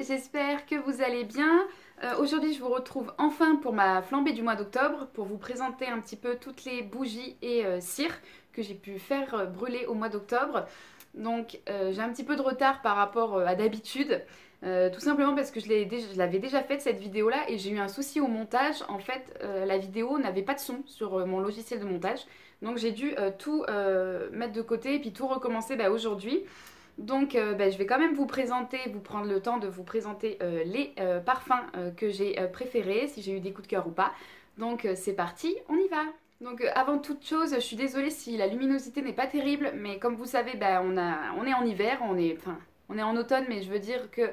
j'espère que vous allez bien. Aujourd'hui je vous retrouve enfin pour ma flambée du mois d'octobre pour vous présenter un petit peu toutes les bougies et cires que j'ai pu faire brûler au mois d'octobre. Donc j'ai un petit peu de retard par rapport à d'habitude. Tout simplement parce que je l'avais déjà faite cette vidéo là et j'ai eu un souci au montage. En fait la vidéo n'avait pas de son sur mon logiciel de montage. Donc j'ai dû tout mettre de côté et puis tout recommencer aujourd'hui. Donc je vais quand même vous prendre le temps de vous présenter les parfums que j'ai préférés, si j'ai eu des coups de cœur ou pas. Donc c'est parti, on y va. Donc avant toute chose, je suis désolée si la luminosité n'est pas terrible, mais comme vous savez, on est en hiver, on est en automne, mais je veux dire que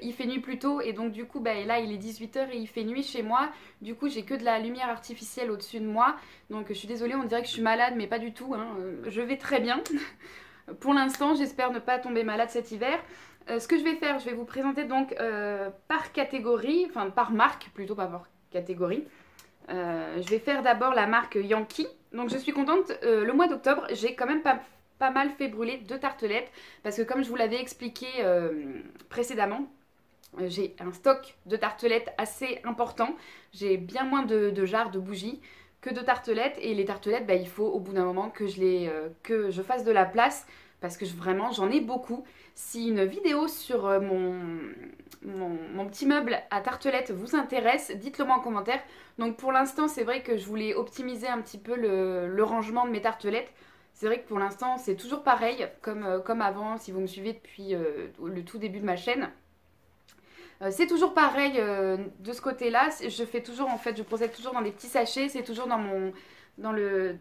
il fait nuit plus tôt et donc du coup là il est 18 h et il fait nuit chez moi. Du coup j'ai que de la lumière artificielle au-dessus de moi. Donc je suis désolée, on dirait que je suis malade, mais pas du tout, hein. Je vais très bien. Pour l'instant, j'espère ne pas tomber malade cet hiver. Ce que je vais faire, je vais vous présenter donc par catégorie, enfin par marque plutôt, pas par catégorie. Je vais faire d'abord la marque Yankee. Donc je suis contente, le mois d'octobre, j'ai quand même pas mal fait brûler 2 tartelettes. Parce que comme je vous l'avais expliqué précédemment, j'ai un stock de tartelettes assez important. J'ai bien moins de jarres de bougies que de tartelettes. Et les tartelettes, il faut au bout d'un moment que je fasse de la place. Parce que vraiment, j'en ai beaucoup. Si une vidéo sur mon petit meuble à tartelettes vous intéresse, dites-le moi en commentaire. Donc pour l'instant, c'est vrai que je voulais optimiser un petit peu le rangement de mes tartelettes. C'est vrai que pour l'instant, c'est toujours pareil, comme avant, si vous me suivez depuis le tout début de ma chaîne. C'est toujours pareil de ce côté-là. Je fais toujours, en fait, je procède toujours dans des petits sachets. C'est toujours dans le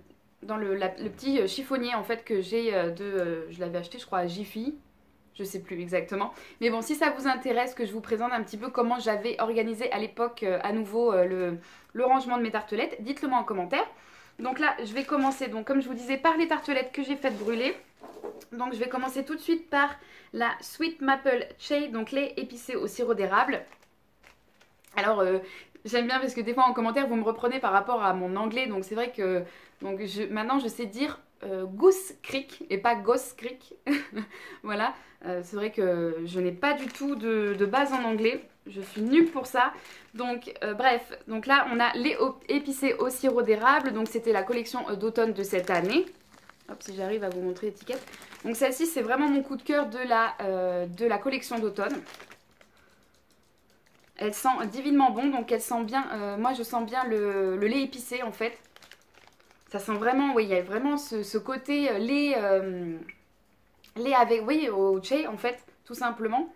petit chiffonnier en fait que j'ai je l'avais acheté je crois à Jiffy. Je sais plus exactement. Mais bon, si ça vous intéresse que je vous présente un petit peu comment j'avais organisé à l'époque à nouveau le rangement de mes tartelettes, dites-le moi en commentaire. Donc là, je vais commencer, donc comme je vous disais, par les tartelettes que j'ai faites brûler. Donc je vais commencer tout de suite par la Sweet Maple Chai, donc lait épicé au sirop d'érable. Alors j'aime bien parce que des fois en commentaire vous me reprenez par rapport à mon anglais, donc c'est vrai que maintenant je sais dire Goose Creek et pas Ghost Creek. Voilà, c'est vrai que je n'ai pas du tout de base en anglais, je suis nulle pour ça. Donc bref, donc là on a lait épicé au sirop d'érable, donc c'était la collection d'automne de cette année. Hop, si j'arrive à vous montrer l'étiquette. Donc celle-ci c'est vraiment mon coup de cœur de la collection d'automne. Elle sent divinement bon, donc elle sent bien, moi je sens bien le lait épicé en fait. Ça sent vraiment, oui, il y a vraiment ce côté lait avec, oui, au chai en fait, tout simplement.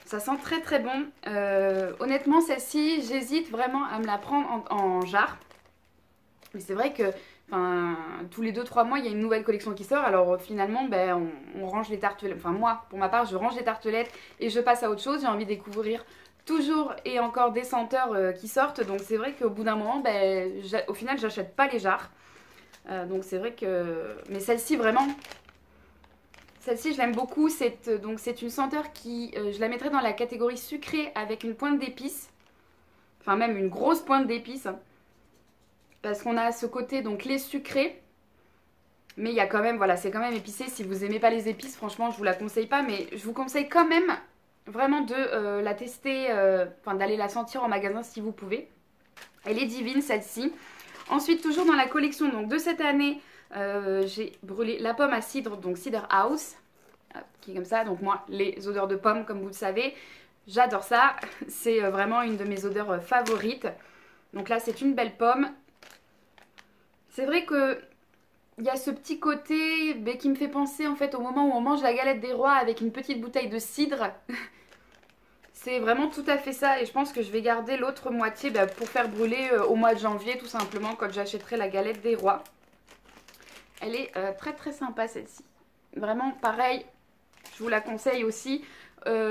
Ça sent très très bon. Honnêtement, celle-ci, j'hésite vraiment à me la prendre en jarre. Mais c'est vrai que tous les 2-3 mois, il y a une nouvelle collection qui sort. Alors finalement, on range les tartelettes. Enfin moi, pour ma part, je range les tartelettes et je passe à autre chose. J'ai envie de découvrir toujours et encore des senteurs qui sortent. Donc c'est vrai qu'au bout d'un moment, au final, j'achète pas les jarres. Donc c'est vrai que... Mais celle-ci, vraiment... Celle-ci, je l'aime beaucoup. Donc c'est une senteur qui... je la mettrais dans la catégorie sucrée avec une pointe d'épices. Enfin même une grosse pointe d'épices. Parce qu'on a ce côté donc lait sucré. Mais il y a quand même, voilà, c'est quand même épicé. Si vous aimez pas les épices, franchement, je vous la conseille pas. Mais je vous conseille quand même vraiment de la tester, d'aller la sentir en magasin si vous pouvez. Elle est divine celle-ci. Ensuite, toujours dans la collection donc, de cette année, j'ai brûlé la pomme à cidre, donc Cider House. Qui est comme ça. Donc moi, les odeurs de pommes, comme vous le savez, j'adore ça. C'est vraiment une de mes odeurs favorites. Donc là, c'est une belle pomme. C'est vrai que il y a ce petit côté qui me fait penser en fait au moment où on mange la galette des rois avec une petite bouteille de cidre. C'est vraiment tout à fait ça et je pense que je vais garder l'autre moitié pour faire brûler au mois de janvier tout simplement quand j'achèterai la galette des rois. Elle est très très sympa celle-ci. Vraiment pareil, je vous la conseille aussi.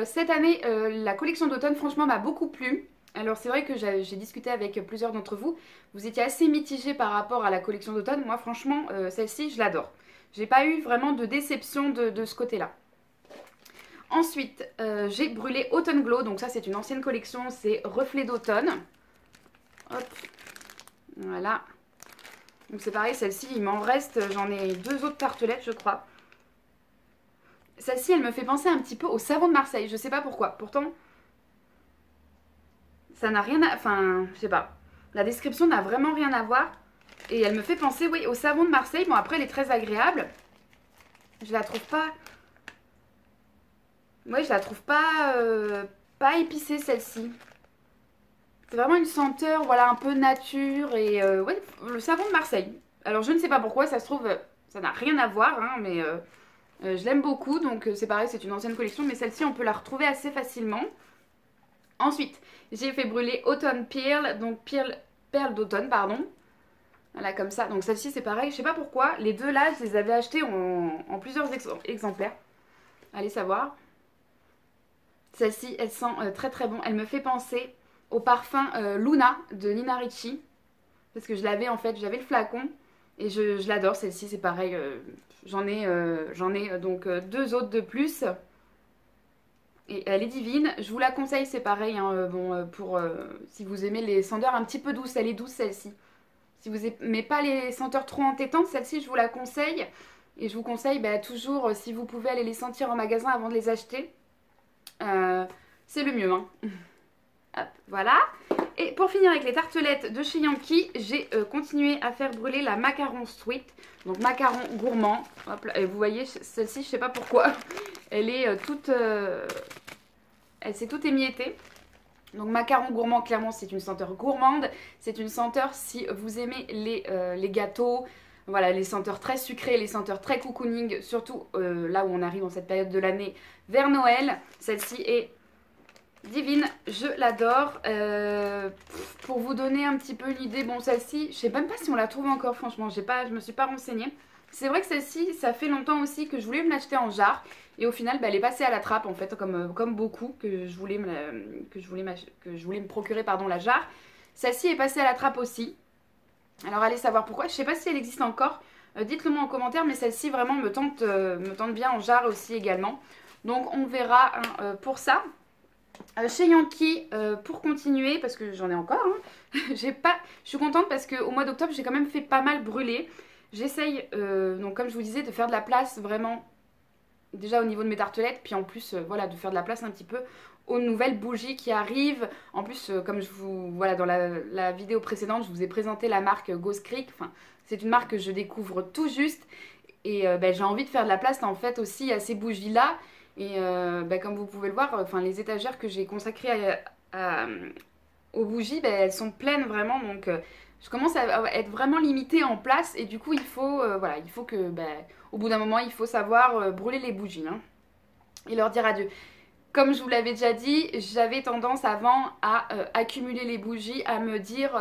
Cette année, la collection d'automne franchement m'a beaucoup plu. Alors c'est vrai que j'ai discuté avec plusieurs d'entre vous. Vous étiez assez mitigés par rapport à la collection d'automne. Moi franchement, celle-ci, je l'adore. J'ai pas eu vraiment de déception de ce côté-là. Ensuite, j'ai brûlé Autumn Glow. Donc ça, c'est une ancienne collection. C'est Reflet d'automne. Hop. Voilà. Donc c'est pareil, celle-ci, il m'en reste. J'en ai 2 autres tartelettes, je crois. Celle-ci, elle me fait penser un petit peu au savon de Marseille. Je sais pas pourquoi. Pourtant, ça n'a rien à... Enfin, je sais pas. La description n'a vraiment rien à voir. Et elle me fait penser, oui, au savon de Marseille. Bon, après, elle est très agréable. Je la trouve pas... Ouais, je la trouve pas épicée, celle-ci. C'est vraiment une senteur, voilà, un peu nature et ouais, le savon de Marseille. Alors je ne sais pas pourquoi, ça se trouve, ça n'a rien à voir, hein, mais je l'aime beaucoup, donc c'est pareil, c'est une ancienne collection, mais celle-ci on peut la retrouver assez facilement. Ensuite, j'ai fait brûler Autumn Pearl, donc perle d'automne, pardon. Voilà, comme ça. Donc celle-ci c'est pareil, je sais pas pourquoi. Les deux là, je les avais achetés en plusieurs exemplaires. Allez savoir. Celle-ci, elle sent très très bon. Elle me fait penser au parfum Luna de Nina Ricci. Parce que je l'avais en fait, j'avais le flacon. Et je l'adore, celle-ci, c'est pareil. J'en ai donc deux autres de plus. Et elle est divine. Je vous la conseille, c'est pareil. Hein, bon, pour si vous aimez les senteurs un petit peu douces, elle est douce celle-ci. Si vous n'aimez pas les senteurs trop entêtantes, celle-ci, je vous la conseille. Et je vous conseille bah, toujours, si vous pouvez, aller les sentir en magasin avant de les acheter. C'est le mieux. Hein. Hop, voilà. Et pour finir avec les tartelettes de chez Yankee, j'ai continué à faire brûler la macaron sweet. Donc macaron gourmand. Hop là, et vous voyez, celle-ci, je sais pas pourquoi. Elle est toute... elle s'est toute émiettée. Donc macaron gourmand, clairement, c'est une senteur gourmande. C'est une senteur si vous aimez les gâteaux. Voilà, les senteurs très sucrées, les senteurs très cocooning. Surtout là où on arrive dans cette période de l'année vers Noël. Celle-ci est... divine, je l'adore. Pour vous donner un petit peu une idée, bon celle-ci, je sais même pas si on la trouve encore franchement, je me suis pas renseignée. C'est vrai que celle-ci, ça fait longtemps aussi que je voulais me l'acheter en jarre et au final bah, elle est passée à la trappe en fait comme beaucoup que je voulais me procurer pardon la jarre. Celle-ci est passée à la trappe aussi. Alors allez savoir pourquoi, je sais pas si elle existe encore. Dites-le moi en commentaire, mais celle-ci vraiment me tente bien en jarre aussi également. Donc on verra hein, pour ça. Chez Yankee, pour continuer, parce que j'en ai encore, hein, je suis contente parce qu'au mois d'octobre, j'ai quand même fait pas mal brûler. J'essaye, donc comme je vous disais, de faire de la place vraiment, déjà au niveau de mes tartelettes, puis en plus, voilà, de faire de la place un petit peu aux nouvelles bougies qui arrivent. En plus, comme voilà, dans la vidéo précédente, je vous ai présenté la marque Ghost Creek. Enfin, c'est une marque que je découvre tout juste. Et ben, j'ai envie de faire de la place en fait aussi à ces bougies-là. Et bah, comme vous pouvez le voir, enfin, les étagères que j'ai consacrées aux bougies, bah, elles sont pleines vraiment. Donc je commence à être vraiment limitée en place. Et du coup, voilà, il faut que, bah, au bout d'un moment, il faut savoir brûler les bougies. Hein, et leur dire adieu. Comme je vous l'avais déjà dit, j'avais tendance avant à accumuler les bougies, à me dire...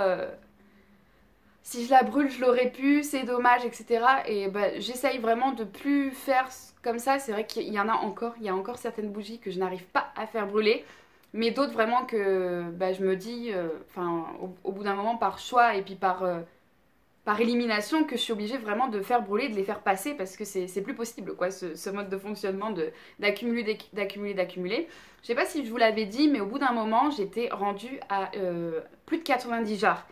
si je la brûle, je l'aurais pu, c'est dommage, etc. Et bah, j'essaye vraiment de plus faire comme ça. C'est vrai qu'il y en a encore, il y a encore certaines bougies que je n'arrive pas à faire brûler. Mais d'autres vraiment que bah, je me dis, au bout d'un moment, par choix et puis par élimination, que je suis obligée vraiment de faire brûler, de les faire passer parce que c'est plus possible, quoi, ce mode de fonctionnement d'accumuler, d'accumuler. Je sais pas si je vous l'avais dit, mais au bout d'un moment, j'étais rendue à plus de 90 jarres.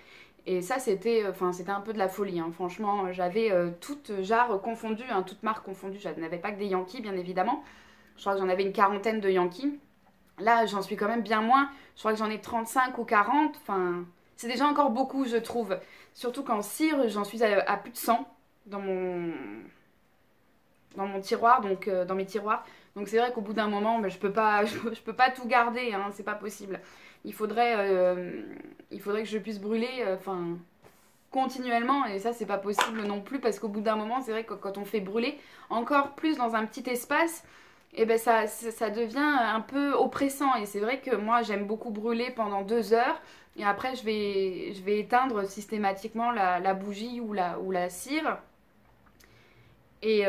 Et ça, c'était un peu de la folie. Hein. Franchement, j'avais toutes jarres confondues, hein, toutes marques confondues. Je n'avais pas que des Yankees, bien évidemment. Je crois que j'en avais une quarantaine de Yankees. Là, j'en suis quand même bien moins. Je crois que j'en ai 35 ou 40. Enfin, c'est déjà encore beaucoup, je trouve. Surtout qu'en cire, j'en suis à plus de 100 dans mon tiroir, donc dans mes tiroirs. Donc c'est vrai qu'au bout d'un moment, je peux pas, je peux pas tout garder, hein, c'est pas possible. Il faudrait que je puisse brûler, continuellement, et ça c'est pas possible non plus parce qu'au bout d'un moment, c'est vrai que quand on fait brûler encore plus dans un petit espace, et ben ça devient un peu oppressant. Et c'est vrai que moi j'aime beaucoup brûler pendant 2 heures. Et après je vais éteindre systématiquement la bougie ou la cire. Et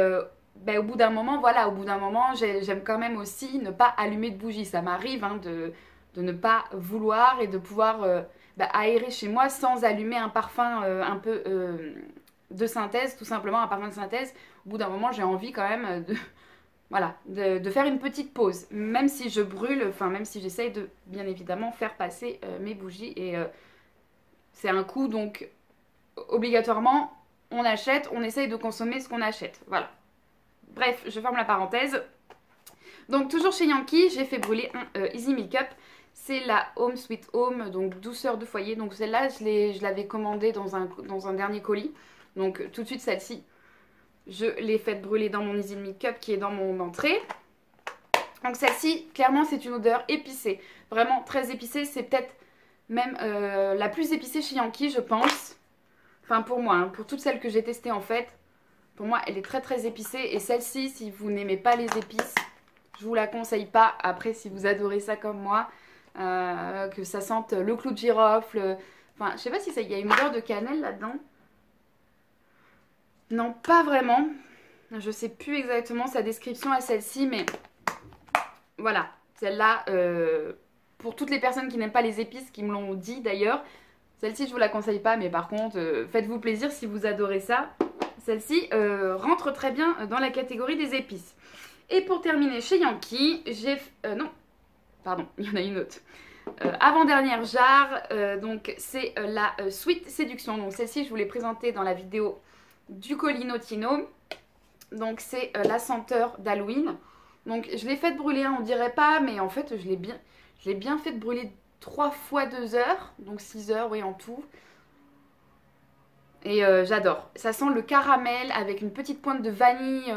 ben, au bout d'un moment, voilà, au bout d'un moment, j'aime quand même aussi ne pas allumer de bougie. Ça m'arrive hein, de ne pas vouloir et de pouvoir bah, aérer chez moi sans allumer un parfum un peu de synthèse, tout simplement un parfum de synthèse. Au bout d'un moment, j'ai envie quand même voilà, de faire une petite pause. Même si je brûle, enfin même si j'essaye de bien évidemment faire passer mes bougies. Et c'est un coup, donc obligatoirement, on achète, on essaye de consommer ce qu'on achète. Voilà. Bref, je ferme la parenthèse. Donc toujours chez Yankee, j'ai fait brûler un Easy Makeup. C'est la Home Sweet Home, donc douceur de foyer. Donc celle-là, je l'avais commandée dans un dernier colis. Donc tout de suite celle-ci, je l'ai faite brûler dans mon Easy Makeup qui est dans mon entrée. Donc celle-ci, clairement, c'est une odeur épicée. Vraiment très épicée. C'est peut-être même la plus épicée chez Yankee, je pense. Enfin pour moi, hein, pour toutes celles que j'ai testées en fait. Pour moi, elle est très très épicée. Et celle-ci, si vous n'aimez pas les épices, je vous la conseille pas. Après, si vous adorez ça comme moi, que ça sente le clou de girofle. Enfin, je sais pas si il y a une odeur de cannelle là-dedans. Non, pas vraiment. Je sais plus exactement sa description à celle-ci, mais voilà. Celle-là, pour toutes les personnes qui n'aiment pas les épices, qui me l'ont dit d'ailleurs, celle-ci je vous la conseille pas, mais par contre, faites-vous plaisir si vous adorez ça. Celle-ci rentre très bien dans la catégorie des épices. Et pour terminer chez Yankee, j'ai... non, pardon, il y en a une autre. Avant-dernière jarre, donc c'est la Sweet Séduction. Donc celle-ci, je vous l'ai présentée dans la vidéo du Colino Tino. Donc c'est la senteur d'Halloween. Donc je l'ai faite brûler, on dirait pas, mais en fait je l'ai bien fait brûler 3 fois 2 heures. Donc 6 heures, oui, en tout. Et j'adore. Ça sent le caramel avec une petite pointe de vanille.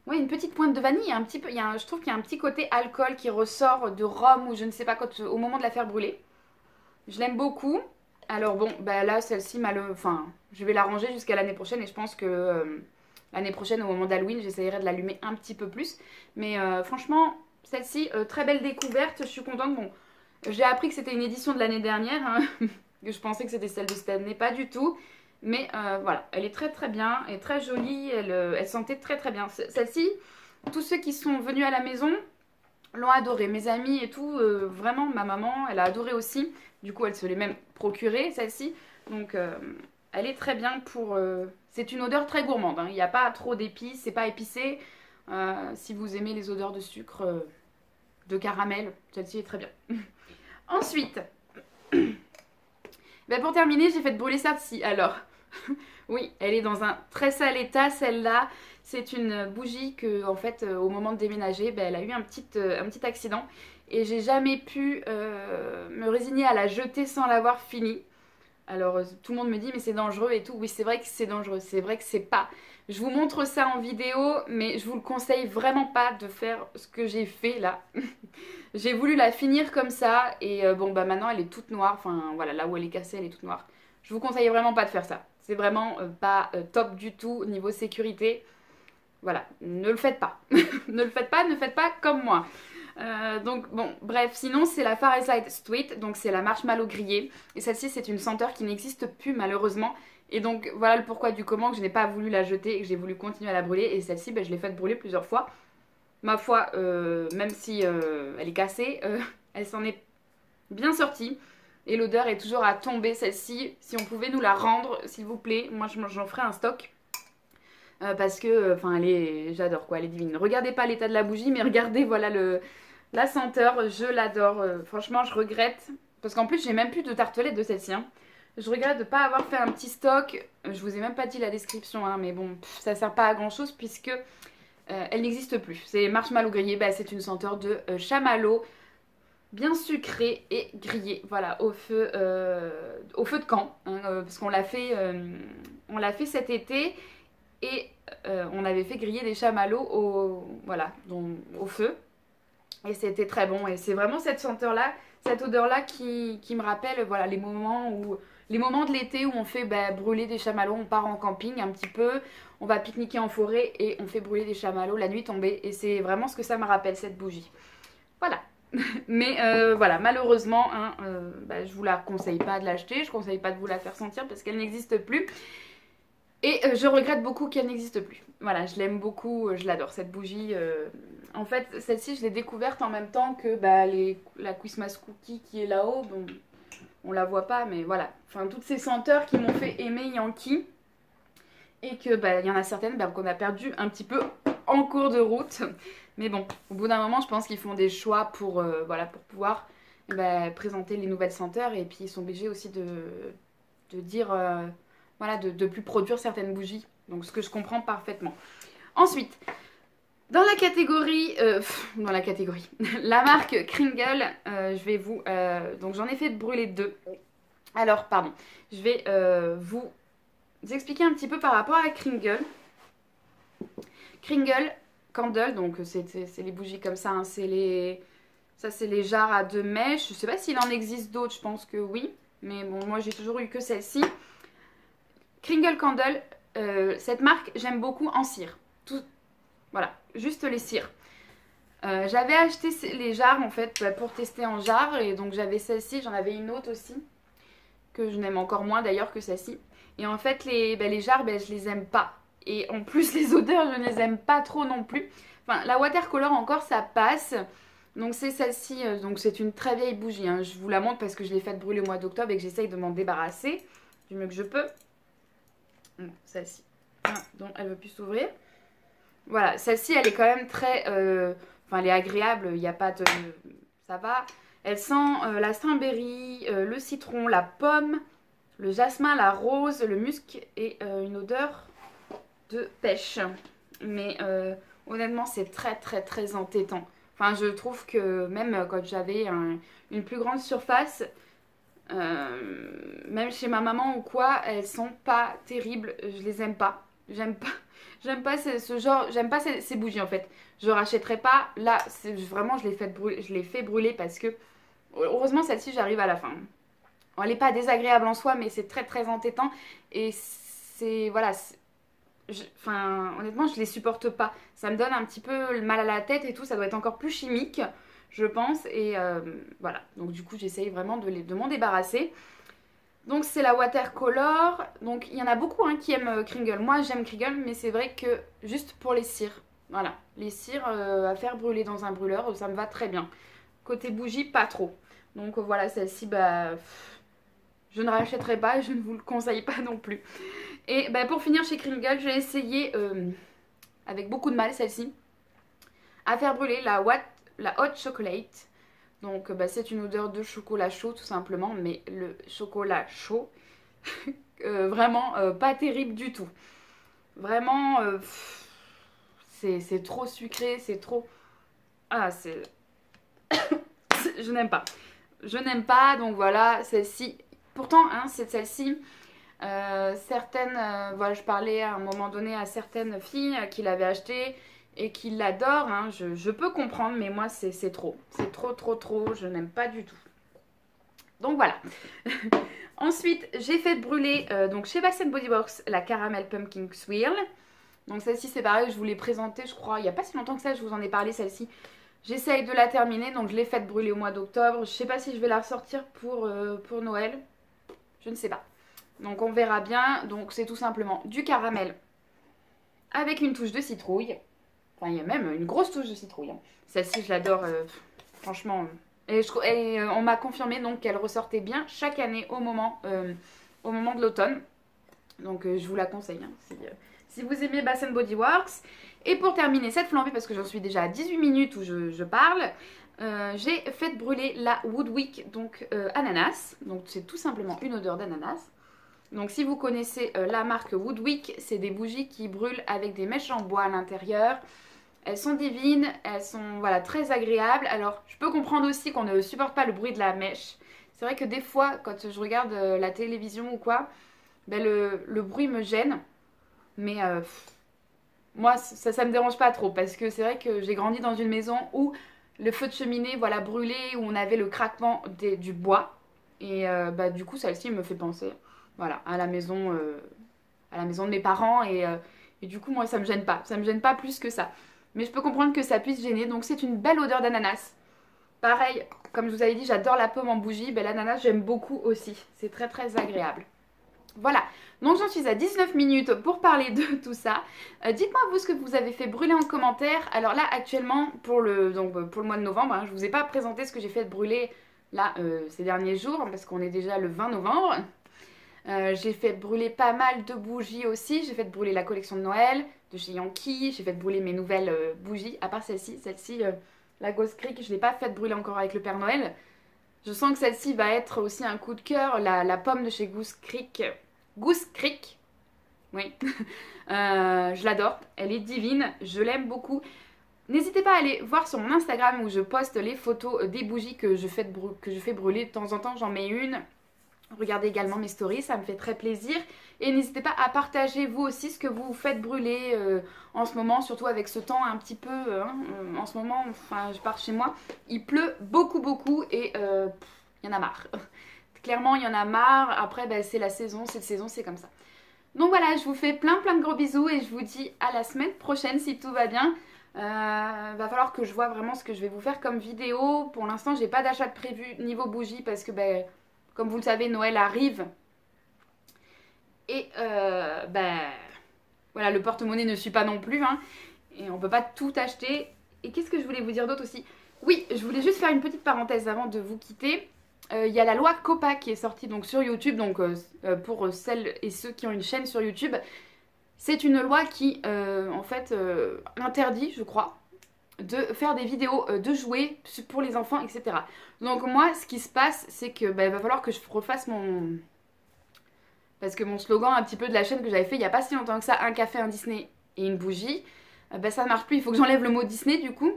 Oui, une petite pointe de vanille. Un petit peu, je trouve qu'il y a un petit côté alcool qui ressort de rhum ou je ne sais pas quand, au moment de la faire brûler. Je l'aime beaucoup. Alors bon, bah là, celle-ci, enfin, je vais la ranger jusqu'à l'année prochaine et je pense que l'année prochaine, au moment d'Halloween, j'essayerai de l'allumer un petit peu plus. Mais franchement, celle-ci, très belle découverte. Je suis contente. Bon, j'ai appris que c'était une édition de l'année dernière. Hein. Je pensais que c'était celle de cette année, pas du tout. Mais voilà, elle est très très bien et très jolie, elle sentait très très bien. Celle-ci, tous ceux qui sont venus à la maison l'ont adorée. Mes amis et tout, vraiment ma maman, elle a adoré aussi. Du coup, elle se l'est même procurée, celle-ci. Donc, elle est très bien pour... C'est une odeur très gourmande, hein. Il n'y a pas trop d'épices, c'est pas épicé. Si vous aimez les odeurs de sucre, de caramel, celle-ci est très bien. Ensuite... Ben pour terminer, j'ai fait brûler celle-ci. Alors, oui, elle est dans un très sale état, celle-là. C'est une bougie que, en fait, au moment de déménager, ben, elle a eu un petit accident. Et j'ai jamais pu me résigner à la jeter sans l'avoir finie. Alors, tout le monde me dit, mais c'est dangereux et tout. Oui, c'est vrai que c'est dangereux. C'est vrai que c'est pas. Je vous montre ça en vidéo, mais je vous le conseille vraiment pas de faire ce que j'ai fait là. J'ai voulu la finir comme ça et bon bah maintenant elle est toute noire, enfin voilà, là où elle est cassée elle est toute noire. Je vous conseille vraiment pas de faire ça. C'est vraiment pas top du tout niveau sécurité. Voilà, ne le faites pas. Ne le faites pas, ne faites pas comme moi. Donc bon, bref, sinon c'est la Fireside Sweet, donc c'est la marshmallow grillée. Et celle-ci c'est une senteur qui n'existe plus malheureusement. Et donc voilà le pourquoi du comment que je n'ai pas voulu la jeter et que j'ai voulu continuer à la brûler. Et celle-ci, ben, je l'ai faite brûler plusieurs fois. Ma foi, même si elle est cassée, elle s'en est bien sortie. Et l'odeur est toujours à tomber, celle-ci. Si on pouvait nous la rendre, s'il vous plaît, moi j'en ferai un stock. Parce que, enfin, j'adore quoi, elle est divine. Regardez pas l'état de la bougie, mais regardez, voilà, la senteur, je l'adore. Franchement, je regrette. Parce qu'en plus, j'ai même plus de tartelettes de celle-ci. Hein. Je regrette de ne pas avoir fait un petit stock. Je vous ai même pas dit la description, hein, mais bon, ça sert pas à grand chose puisque... elle n'existe plus. C'est marshmallow grillé, bah, c'est une senteur de chamallow bien sucré et grillé, voilà, au feu de camp, hein, parce qu'on l'a fait cet été et on avait fait griller des chamallows au feu et c'était très bon et c'est vraiment cette senteur-là, cette odeur-là qui me rappelle voilà, les moments de l'été où on fait brûler des chamallows, on part en camping un petit peu, on va pique-niquer en forêt et on fait brûler des chamallows la nuit tombée. Et c'est vraiment ce que ça me rappelle, cette bougie. Voilà. Mais voilà, malheureusement, hein, je vous la conseille pas de l'acheter, je conseille pas de vous la faire sentir parce qu'elle n'existe plus. Et je regrette beaucoup qu'elle n'existe plus. Voilà, je l'aime beaucoup, je l'adore cette bougie. En fait, celle-ci, je l'ai découverte en même temps que la Christmas Cookie qui est là-haut. Bon, on la voit pas, mais voilà. Enfin, toutes ces senteurs qui m'ont fait aimer Yankee. Et que il y en a certaines qu'on a perdu un petit peu en cours de route. Mais bon, au bout d'un moment, je pense qu'ils font des choix pour pouvoir présenter les nouvelles senteurs. Et puis ils sont obligés aussi de dire, de plus produire certaines bougies. Donc ce que je comprends parfaitement. Ensuite, Dans la catégorie, la marque Kringle, je vais vous, donc j'en ai fait brûler 2. Alors, pardon, je vais vous expliquer un petit peu par rapport à Kringle. Kringle Candle, donc c'est les bougies comme ça, hein, ça c'est les jarres à 2 mèches. Je sais pas s'il en existe d'autres, je pense que oui, mais bon, moi j'ai toujours eu que celle-ci. Kringle Candle, cette marque j'aime beaucoup en cire. Voilà, juste les cires. J'avais acheté les jarres en fait pour tester en jarre et donc j'avais celle-ci, j'en avais une autre aussi que je n'aime encore moins d'ailleurs que celle-ci. Et en fait les jarres je les aime pas. Et en plus les odeurs je ne les aime pas trop non plus. Enfin la watercolor encore ça passe. Donc c'est celle-ci, donc c'est une très vieille bougie. Hein. Je vous la montre parce que je l'ai faite brûler au mois d'octobre et que j'essaye de m'en débarrasser du mieux que je peux. Bon, celle-ci, donc elle ne veut plus s'ouvrir. Voilà, celle-ci elle est quand même très... Enfin elle est agréable, il n'y a pas de... Ça va. Elle sent la strawberry, le citron, la pomme, le jasmin, la rose, le musc et une odeur de pêche. Mais honnêtement c'est très très très entêtant. Enfin je trouve que même quand j'avais une plus grande surface, même chez ma maman ou quoi, elles sont pas terribles, je les aime pas. J'aime pas ce genre, j'aime pas ces bougies en fait. Je rachèterai pas. Là, vraiment, je l'ai fait brûler parce que heureusement celle-ci j'arrive à la fin. Bon, elle est pas désagréable en soi, mais c'est très très entêtant et c'est voilà. Enfin, honnêtement, je les supporte pas. Ça me donne un petit peu le mal à la tête et tout. Ça doit être encore plus chimique, je pense. Et voilà. Donc du coup, j'essaye vraiment de m'en débarrasser. Donc c'est la watercolor. Donc il y en a beaucoup hein, qui aiment Kringle. Moi j'aime Kringle mais c'est vrai que juste pour les cires. Voilà, les cires à faire brûler dans un brûleur, ça me va très bien. Côté bougie, pas trop. Donc voilà, celle-ci, je ne rachèterai pas et je ne vous le conseille pas non plus. Et pour finir chez Kringle, j'ai essayé, avec beaucoup de mal celle-ci, à faire brûler la Hot Chocolate. Donc c'est une odeur de chocolat chaud tout simplement, mais le chocolat chaud, vraiment pas terrible du tout. Vraiment, c'est trop sucré, c'est trop... Ah, c'est... Je n'aime pas. Je n'aime pas, donc voilà, celle-ci... Pourtant, hein, c'est celle-ci... certaines, voilà, je parlais à un moment donné à certaines filles qui l'avaient acheté et qui l'adorent, hein, je peux comprendre, mais moi c'est trop. C'est trop, je n'aime pas du tout. Donc voilà. Ensuite, j'ai fait brûler donc chez Bath Body Works la Caramel Pumpkin Swirl. Donc celle-ci c'est pareil, je vous l'ai présentée je crois il n'y a pas si longtemps que ça, je vous en ai parlé celle-ci. J'essaye de la terminer, donc je l'ai faite brûler au mois d'octobre. Je sais pas si je vais la ressortir pour Noël. Je ne sais pas. Donc on verra bien. Donc c'est tout simplement du caramel avec une touche de citrouille. Enfin il y a même une grosse touche de citrouille. Hein. Celle-ci je l'adore franchement. Et on m'a confirmé donc qu'elle ressortait bien chaque année au moment de l'automne. Donc je vous la conseille hein, si vous aimez Bath Body Works. Et pour terminer cette flambée, parce que j'en suis déjà à 18 minutes où je parle, j'ai fait brûler la Woodwick, donc ananas. Donc c'est tout simplement une odeur d'ananas. Donc si vous connaissez la marque Woodwick, c'est des bougies qui brûlent avec des mèches en bois à l'intérieur. Elles sont divines, elles sont voilà, très agréables. Alors je peux comprendre aussi qu'on ne supporte pas le bruit de la mèche. C'est vrai que des fois, quand je regarde la télévision ou quoi, le bruit me gêne. Mais moi, ça me dérange pas trop parce que c'est vrai que j'ai grandi dans une maison où le feu de cheminée voilà, brûlait, où on avait le craquement du bois. Et du coup, celle-ci me fait penser voilà, à la maison de mes parents. Et du coup, moi, ça me gêne pas. Ça me gêne pas plus que ça. Mais je peux comprendre que ça puisse gêner. Donc, c'est une belle odeur d'ananas. Pareil, comme je vous avais dit, j'adore la pomme en bougie. L'ananas, j'aime beaucoup aussi. C'est très, très agréable. Voilà, donc j'en suis à 19 minutes pour parler de tout ça. Dites-moi vous ce que vous avez fait brûler en commentaire. Alors là actuellement pour le mois de novembre, hein, je vous ai pas présenté ce que j'ai fait brûler là ces derniers jours parce qu'on est déjà le 20 novembre. J'ai fait brûler pas mal de bougies aussi. J'ai fait brûler la collection de Noël de chez Yankee. J'ai fait brûler mes nouvelles bougies, à part celle-ci. Celle-ci, la Ghost Creek, je ne l'ai pas faite brûler encore avec le Père Noël. Je sens que celle-ci va être aussi un coup de cœur. La pomme de chez Goose Creek, oui, je l'adore, elle est divine, je l'aime beaucoup. N'hésitez pas à aller voir sur mon Instagram où je poste les photos des bougies que je fais brûler de temps en temps, j'en mets une. Regardez également mes stories, ça me fait très plaisir. Et n'hésitez pas à partager vous aussi ce que vous faites brûler en ce moment, surtout avec ce temps un petit peu, en ce moment, enfin je pars chez moi, il pleut beaucoup beaucoup et il y en a marre. Clairement il y en a marre, après bah, c'est la saison, cette saison c'est comme ça. Donc voilà, je vous fais plein de gros bisous et je vous dis à la semaine prochaine si tout va bien. Va falloir que je vois vraiment ce que je vais vous faire comme vidéo. Pour l'instant j'ai pas d'achat de prévu niveau bougie parce que ben, comme vous le savez Noël arrive. Et ben voilà, le porte-monnaie ne suit pas non plus hein, et on peut pas tout acheter. Et qu'est-ce que je voulais vous dire d'autre aussi? Oui, je voulais juste faire une petite parenthèse avant de vous quitter. Il y a la loi COPPA qui est sortie donc sur YouTube, donc pour celles et ceux qui ont une chaîne sur YouTube, c'est une loi qui en fait interdit, je crois, de faire des vidéos de jouets pour les enfants, etc. Donc moi, ce qui se passe, c'est que bah, il va falloir que je refasse mon... Parce que mon slogan un petit peu de la chaîne que j'avais fait il n'y a pas si longtemps que ça, un café, un Disney et une bougie, bah, ça ne marche plus, il faut que j'enlève le mot Disney du coup.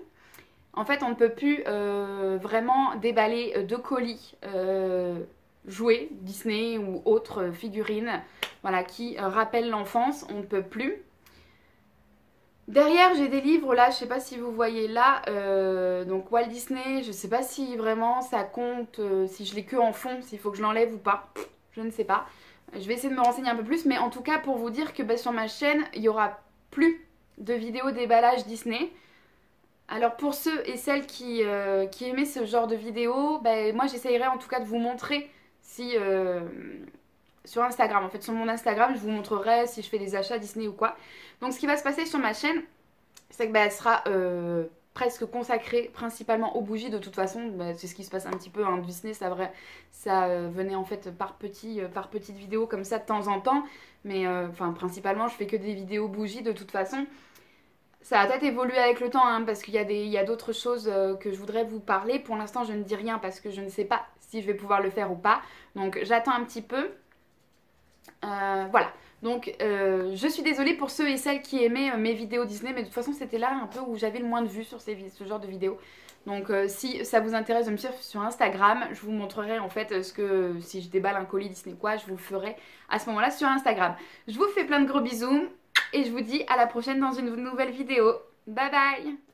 En fait, on ne peut plus vraiment déballer de colis jouets, Disney ou autres figurines voilà, qui rappellent l'enfance. On ne peut plus. Derrière, j'ai des livres, là, je sais pas si vous voyez là, donc Walt Disney, je sais pas si vraiment ça compte, si je l'ai que en fond, s'il faut que je l'enlève ou pas, je ne sais pas. Je vais essayer de me renseigner un peu plus, mais en tout cas pour vous dire que bah, sur ma chaîne, il n'y aura plus de vidéos déballage Disney. Alors pour ceux et celles qui aimaient ce genre de vidéos, bah, moi j'essayerai en tout cas de vous montrer si sur Instagram. En fait sur mon Instagram je vous montrerai si je fais des achats Disney ou quoi. Donc ce qui va se passer sur ma chaîne, c'est que bah, elle sera presque consacrée principalement aux bougies de toute façon. Bah, c'est ce qui se passe un petit peu. Hein. Disney ça venait en fait par petites vidéos comme ça de temps en temps. Mais enfin principalement je fais que des vidéos bougies de toute façon. Ça a peut-être évolué avec le temps hein, parce qu'il y a d'autres choses que je voudrais vous parler. Pour l'instant, je ne dis rien parce que je ne sais pas si je vais pouvoir le faire ou pas. Donc, j'attends un petit peu. Voilà. Donc, je suis désolée pour ceux et celles qui aimaient mes vidéos Disney. Mais de toute façon, c'était là un peu où j'avais le moins de vues sur ce genre de vidéos. Donc, si ça vous intéresse de me suivre sur Instagram, je vous montrerai en fait si je déballe un colis Disney quoi, je vous le ferai à ce moment-là sur Instagram. Je vous fais plein de gros bisous. Et je vous dis à la prochaine dans une nouvelle vidéo. Bye bye!